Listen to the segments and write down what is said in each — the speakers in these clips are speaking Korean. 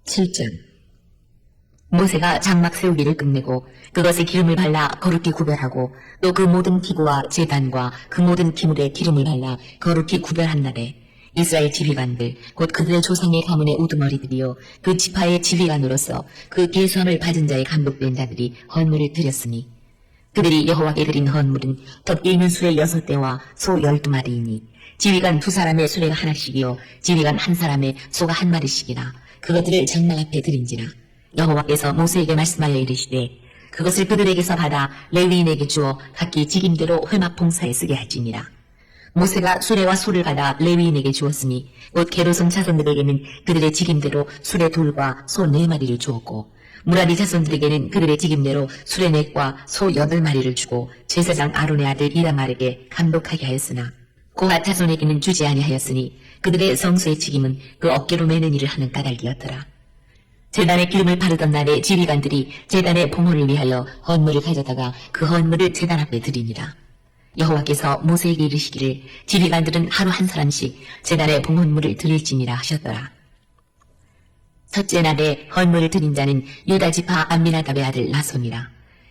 7장 모세가 장막 세우기를 끝내고 그것에 기름을 발라 거룩히 구별하고 또 그 모든 기구와 제단과 그 모든 기물에 기름을 발라 거룩히 구별한 날에 이스라엘 지휘관들 곧 그들의 조상의 가문의 우두머리들이요 그 지파의 지휘관으로서 그 계수함을 받은 자의 감독된 자들이 헌물을 드렸으니 그들이 여호와께 드린 헌물은 덮개 있는 수레 6대와 소 12마리이니 지휘관 2사람의 수레가 하나씩이요 지휘관 1사람의 소가 1마리씩이라 그것들을 장막 앞에 드린지라 여호와께서 모세에게 말씀하여 이르시되 그것을 그들에게서 받아 레위인에게 주어 각기 직임대로 회막 봉사에 쓰게 할지니라. 모세가 수레와 소를 받아 레위인에게 주었으니 곧 게르손 자손들에게는 그들의 직임대로 수레 둘과 소 4마리를 주었고 무라리 자손들에게는 그들의 직임대로 수레 4과 소 8마리를 주고 제사장 아론의 아들 이라말에게 감독하게 하였으나 고핫 자손에게는 주지 아니하였으니 그들의 성소의 직임은 그 어깨로 매는 일을 하는 까닭이었더라. 제단에 기름을 바르던 날에 지휘관들이 제단의 봉헌을 위하여 헌물을 가져다가 그 헌물을 제단 앞에 드리니라. 여호와께서 모세에게 이르시기를 지휘관들은 하루 1사람씩 제단에 봉헌물을 드릴지니라 하셨더라. 첫째 날에 헌물을 드린 자는 유다 지파 암미나답의 아들 나손이라.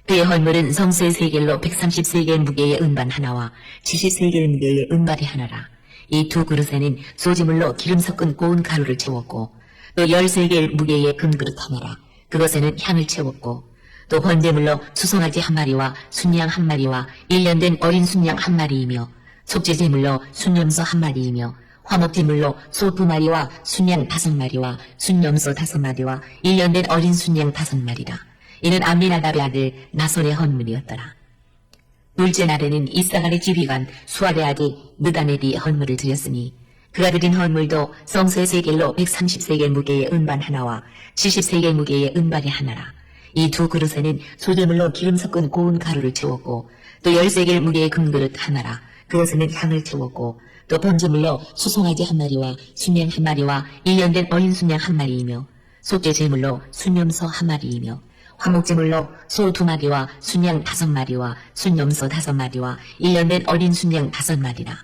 그의 헌물은 성소의 세겔로 130세겔 무게의 은반 하나와 70세겔 무게의 은발이 하나라. 이 2 그릇에는 소지물로 기름 섞은 고운 가루를 채웠고 또 13개 무게의 금그릇 하나라. 그것에는 향을 채웠고 또 번제물로 수송아지 1마리와 순양 1마리와 1년 된 어린 순양 1마리이며 속죄제물로 순염소 1마리이며 화목제물로 소 2마리와 순양 5마리와 순염소 5마리와 1년 된 어린 순양 5마리라. 이는 암미나답의 아들 나손의 헌물이었더라. 둘째 날에는 이사갈의 지휘관 수알의 아들 느다넬이 헌물을 드렸으니 그가 드린 헌물도 성소의 세겔로 130세겔 무게의 은반 하나와 70세겔 무게의 은발이 하나라. 이 2 그릇에는 소재물로 기름 섞은 고운 가루를 채웠고 또 10세겔 무게의 금그릇 하나라. 그것에는 향을 채웠고 또 번제물로 수송아지 1마리와 순양 1마리와 1년 된 어린 순양 1마리이며 속죄제물로 순염소 1마리이며 화목제물로 소 2마리와 순양 5마리와 순염소 5마리와 1년 된 어린 순양 5마리라.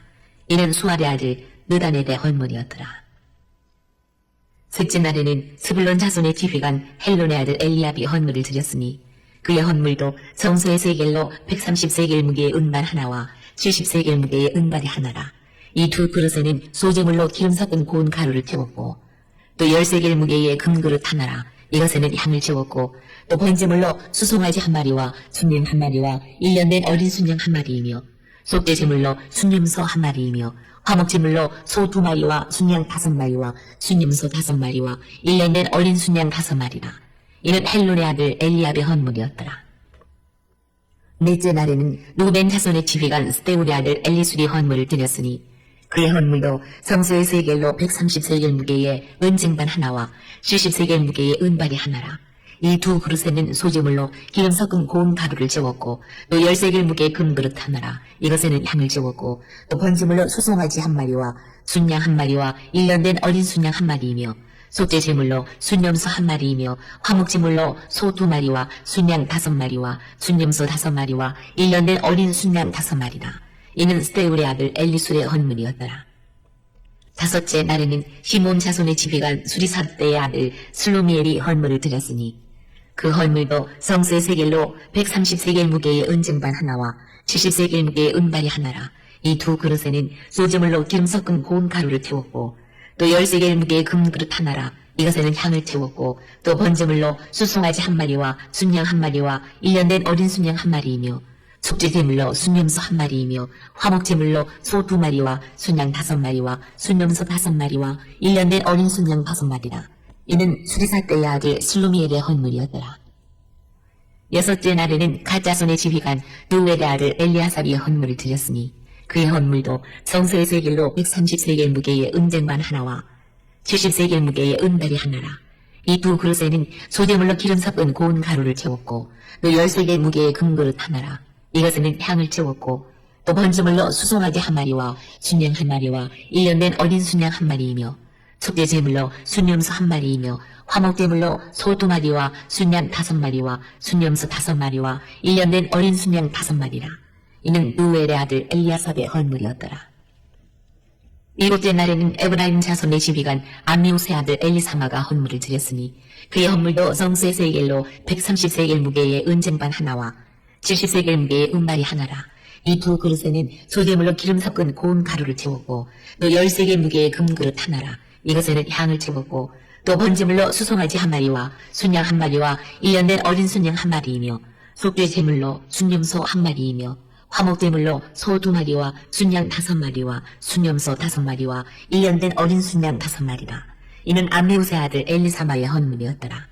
이는 수알의 아들 느다넬의 헌물이었더라. 셋째 날에는 스불론 자손의 지휘관 헬론의 아들 엘리압이 헌물을 드렸으니 그의 헌물도 성소의 세겔로 130세겔 무게의 은반 하나와 70세겔 무게의 은발이 하나라. 이 2 그릇에는 소재물로 기름 섞은 고운 가루를 채웠고 또 10세겔 무게의 금그릇 하나라. 이것에는 향을 채웠고 또 번제물로 수송아지 1마리와 순양 1마리와 1년 된 어린 순양 1마리이며 속죄제물로 순염소 1마리이며 화목제물로 소 2마리와 순양 5마리와 순염소 5마리와 1년 된 어린 순양 5마리라. 이는 헬론의 아들 엘리압의 헌물이었더라. 넷째 날에는 루벤 자손의 지휘관 스데울의 아들 엘리술이 헌물을 드렸으니 그의 헌물도 성소의 세겔로 130세겔 무게의 은쟁반 하나와 70세겔 무게의 은발이 하나라. 이 2 그릇에는 소재물로 기름 섞은 고운 가루를 채웠고 또 10세겔 무게의 금그릇 하나라. 이것에는 향을 채웠고 또 번제물로 수송아지 1마리와 순양 1마리와 1년 된 어린 순양 1마리이며 속죄제물로 순염소 1마리이며 화목제물로 소 2마리와 순양 5마리와 순염소 5마리와 1년 된 어린 순양 5마리라. 이는 스데울의 아들 엘리술의 헌물이었더라. 다섯째 날에는 시몬 자손의 지휘관 수리사대의 아들 슬로미엘이 헌물을 드렸으니 그 헌물도 성소의 세겔로 130세겔 무게의 은쟁반 하나와 70세겔 무게의 은발이 하나라. 이 2 그릇에는 소재물로 기름 섞은 고운 가루를 채웠고 또 10세겔 무게의 금그릇 하나라. 이것에는 향을 채웠고 또 번제물로 수송아지 1마리와 순양 1마리와 1년 된 어린 순양 1마리이며 속죄제물로 순염소 1마리이며 화목제물로 소 2마리와 순양 5마리와 순염소 5마리와 1년 된 어린 순양 5마리라. 이는 수리사대의 아들 슬로미엘의 헌물이었더라. 여섯째 날에는 갓자손의 지휘관 드우엘의 아들 엘리아삽이 헌물을 드렸으니 그의 헌물도 성소의 세겔로 130세겔 무게의 은쟁반 하나와 70세겔 무게의 은발이 하나라. 이 2 그릇에는 소재물로 기름 섞은 고운 가루를 채웠고 또 10세겔 무게의 금그릇 하나라. 이것에는 향을 채웠고 또 번제물로 수송아지 1마리와 순양 1마리와 1년 된 어린 순양 1마리이며 속죄제물로 순염소 1마리이며 화목제물로 소 2마리와 순양 5마리와 순염소 5마리와 1년 된 어린 순양 5마리라. 이는 누엘의 아들 엘리아삽의 헌물이었더라. 일곱째 날에는 에브라임 자손의 지휘관 암미우스의 아들 엘리사마가 헌물을 드렸으니 그의 헌물도 성수의 세겔로 130세겔 무게의 은쟁반 하나와 70세겔 무게의 은발이 하나라. 이 두 그릇에는 소재물로 기름 섞은 고운 가루를 채웠고 또 10세겔 무게의 금그릇 하나라. 이것에는 향을 채웠고 또 번제물로 수송아지 한 마리와 순양 한 마리와 1년 된 어린 순양 한 마리이며 속죄 제물로 순염소 한 마리이며 화목제물로 소 2마리와 순양 5마리와 순염소 5마리와 1년 된 어린 순양 5마리라. 이는 암미우스의 아들 엘리사마의 헌물이었더라.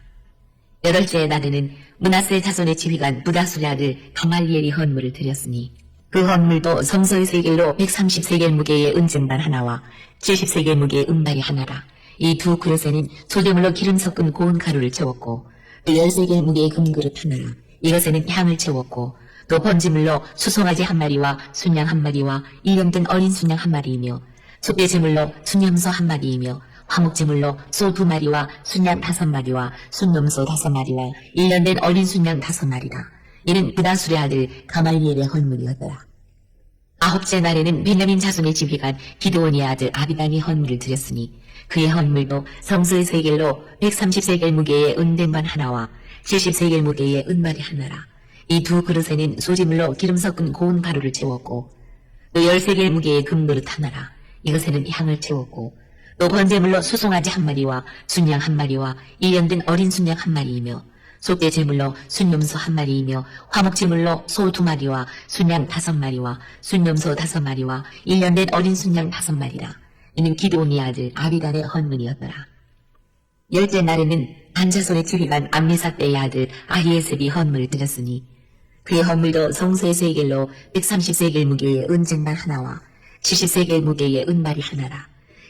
여덟째 날에는 므낫세 자손의 지휘관 부다술의 아들 가말리엘이 헌물을 드렸으니 그 헌물도 성소의 세겔로 130세겔 무게의 은쟁반 하나와 70세겔 무게의 은발이 하나라. 이 두 그릇에는 소재물로 기름 섞은 고운 가루를 채웠고 또 10세겔 무게의 금그릇 하나라. 이것에는 향을 채웠고 또 번제물로 수송아지 한 마리와 순양 한 마리와 1년 된 어린 순양 한 마리이며 속죄제물로 순염소 한 마리이며 화목제물로 소 2마리와 순양 5마리와 순염소 5마리와 1년 된 어린 순양 5마리라. 이는 부다술의 아들 가말리엘의 헌물이었더라. 아홉째 날에는 베냐민 자손의 지휘관 기드온의 아들 아비단이 헌물을 드렸으니 그의 헌물도 성소의 세겔로 130세겔 무게의 은쟁반 하나와 70세겔 무게의 은발이 하나라. 이 두 그릇에는 소재물로 기름 섞은 고운 가루를 채웠고 또 10세겔 무게의 금그릇 하나라. 이것에는 향을 채웠고 또 번제물로 수송아지 한 마리와 순양 한 마리와 1년 된 어린 순양 한 마리이며 속죄 제물로 순염소 한 마리이며 화목제물로 소 2마리와 순양 5마리와 순염소 5마리와 1년 된 어린 순양 5마리라. 이는 기드온의 아들 아비단의 헌물이었더라. 열째 날에는 단자손의 지휘관 암미사대의 아들 아히에셀이 헌물을 드렸으니 그의 헌물도 성소의 세겔로 130세겔 무게의 은쟁반 하나와 70세겔 무게의 은발이 하나라.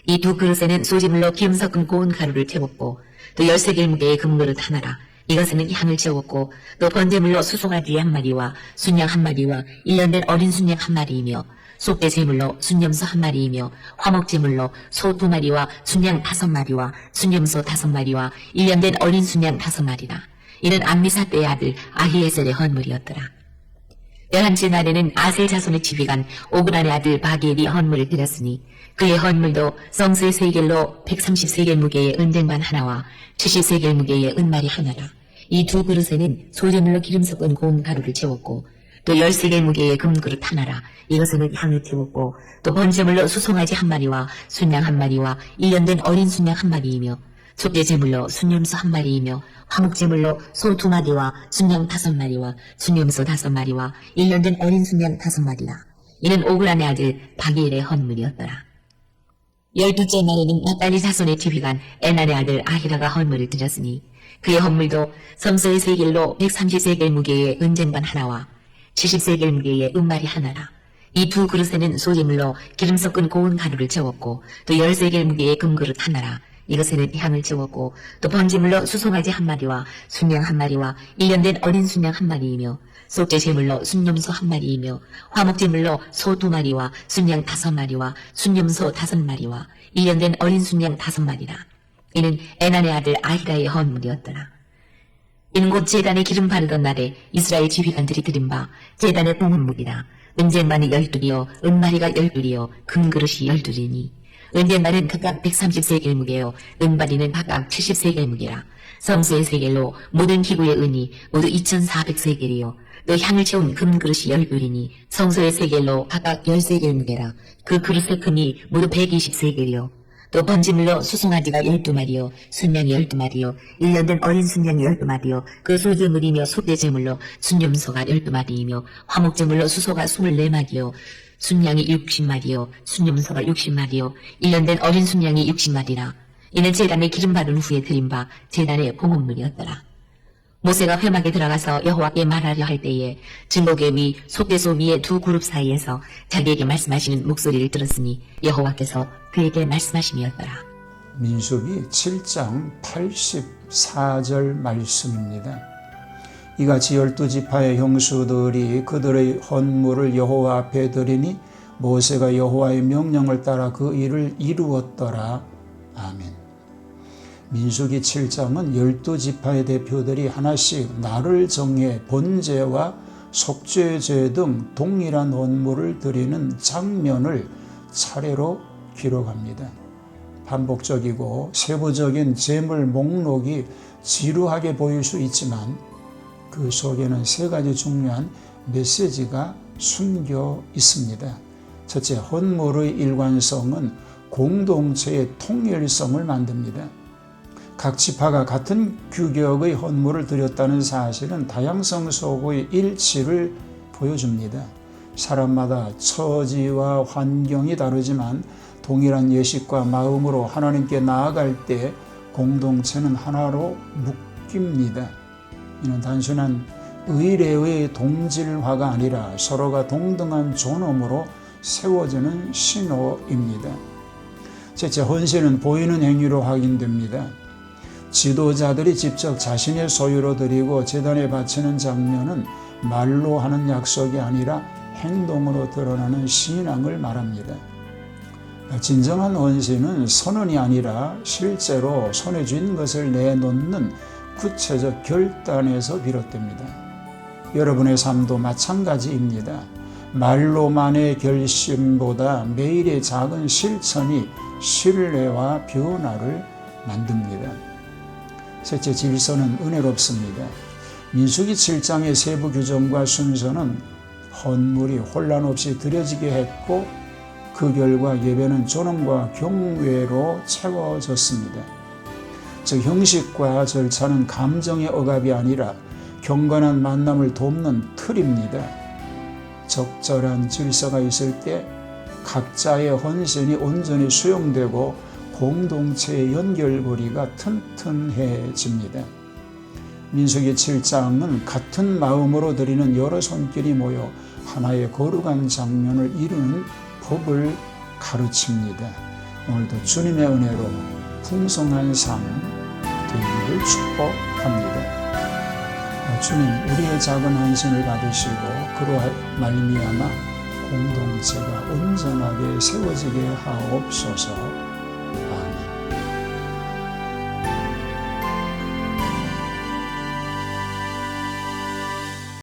이 두 그릇에는 소재물로 기름 섞은 고운 가루를 채웠고 또 10세겔 무게의 금그릇 하나라. 이것에는 향을 채웠고 또 번제물로 수송아지 한 마리와 순양 한 마리와 1년 된 어린 순양 한 마리이며 속죄 제물로 순염소 한 마리이며 화목제물로 소 2마리와 순양 5마리와 순염소 5마리와 1년 된 어린 순양 5마리라. 이는 암미사대의 아들 아히에셀의 헌물이었더라. 11째 날에는 아셀 자손의 지휘관 오그란의 아들 바기엘이 헌물을 드렸으니 그의 헌물도 성소의 세겔로 130세겔 무게의 은쟁반 하나와 70세겔 무게의 은말이 하나라. 이 두 그릇에는 소재물로 기름 섞은 고운 가루를 채웠고 또 10세겔 무게의 금그릇 하나라. 이것에는 향을 채웠고 또 번제물로 수송아지 한 마리와 순양 한 마리와 1년 된 어린 순양 한 마리이며 속죄 제물로 순염소 한 마리이며 화목제물로 소 2마리와 순양 5마리와 순염소 5마리와 1년 된 어린 순양 5마리라. 이는 오그란의 아들 바기엘의 헌물이었더라. 12째 날에는 납달리 자손의 지휘관 에난의 아들 아히라가 헌물을 드렸으니 그의 헌물도 성소의 세겔로 130세겔 무게의 은쟁반 하나와 70세겔 무게의 은말이 하나라. 이 두 그릇에는 소재물로 기름 섞은 고운 가루를 채웠고 또 10세겔 무게의 금그릇 하나라. 이것에는 향을 채웠고 또 번제물로 수송아지 한 마리와 순양 한 마리와 1년 된 어린 순양 한 마리이며 속죄 제물로 순염소 한 마리이며 화목제물로 소 2마리와 순양 5마리와 순염소 5마리와 1년 된 어린 순양 5마리라. 이는 에난의 아들 아히라의 헌물이었더라. 이는 곧 제단에 기름 바르던 날에 이스라엘 지휘관들이 드린 바 제단의 공헌물이라. 은쟁반이 12이요 은마리가 12이요 금그릇이 12이니 은쟁반은 각각 130세겔 무게요 은바리는 각각 70세겔 무게라. 성소의 세겔로 모든 기구의 은이 모두 2400세겔이요 또 향을 채운 금그릇이 10그릇이니 성소의 세겔로 각각 10세겔 무게라. 그 그릇의 금이 모두 120세겔이요 또 번제물로 수송아지가 12마리요 순양이 12마리요 1년 된 어린 순양이 12마리요 그 소제물이며 속죄제물로 순염소가 12마리이며 화목제물로 수소가 24마리요 순양이 60마리요 순염소가 60마리요 1년 된 어린 순양이 60마리라. 이는 제단에 기름 바른 후에 드린 바 제단의 봉헌물이었더라. 모세가 회막에 들어가서 여호와께 말하려 할 때에 증거계 위 속죄소 위의 두 그룹 사이에서 자기에게 말씀하시는 목소리를 들었으니 여호와께서 그에게 말씀하심이었더라. 민수기 7장 84절 말씀입니다. 이같이 12지파의 형수들이 그들의 헌물을 여호와 앞에 드리니 모세가 여호와의 명령을 따라 그 일을 이루었더라. 아멘. 민수기 7장은 12지파의 대표들이 하나씩 날을 정해 번제와 속죄제 등 동일한 헌물을 드리는 장면을 차례로 기록합니다. 반복적이고 세부적인 재물 목록이 지루하게 보일 수 있지만 그 속에는 세 가지 중요한 메시지가 숨겨 있습니다. 첫째, 헌물의 일관성은 공동체의 통일성을 만듭니다. 각 지파가 같은 규격의 헌물을 드렸다는 사실은 다양성 속의 일치를 보여줍니다. 사람마다 처지와 환경이 다르지만 동일한 예식과 마음으로 하나님께 나아갈 때 공동체는 하나로 묶입니다. 이는 단순한 의례의 동질화가 아니라 서로가 동등한 존엄으로 세워지는 신호입니다. 셋째, 헌신은 보이는 행위로 확인됩니다. 지도자들이 직접 자신의 소유로 드리고 제단에 바치는 장면은 말로 하는 약속이 아니라 행동으로 드러나는 신앙을 말합니다. 진정한 헌신은 선언이 아니라 실제로 손에 쥔 것을 내놓는 구체적 결단에서 비롯됩니다. 여러분의 삶도 마찬가지입니다. 말로만의 결심보다 매일의 작은 실천이 신뢰와 변화를 만듭니다. 셋째, 질서는 은혜롭습니다. 민수기 7장의 세부 규정과 순서는 헌물이 혼란 없이 드려지게 했고 그 결과 예배는 존엄과 경외로 채워졌습니다. 즉 형식과 절차는 감정의 억압이 아니라 경건한 만남을 돕는 틀입니다. 적절한 질서가 있을 때 각자의 헌신이 온전히 수용되고 공동체의 연결고리가 튼튼해집니다. 민수기 7장은 같은 마음으로 드리는 여러 손길이 모여 하나의 거룩한 장면을 이루는 법을 가르칩니다. 오늘도 주님의 은혜로 풍성한 삶 되기를 축복합니다. 주님, 우리의 작은 헌신을 받으시고 그로 말미암아 공동체가 온전하게 세워지게 하옵소서.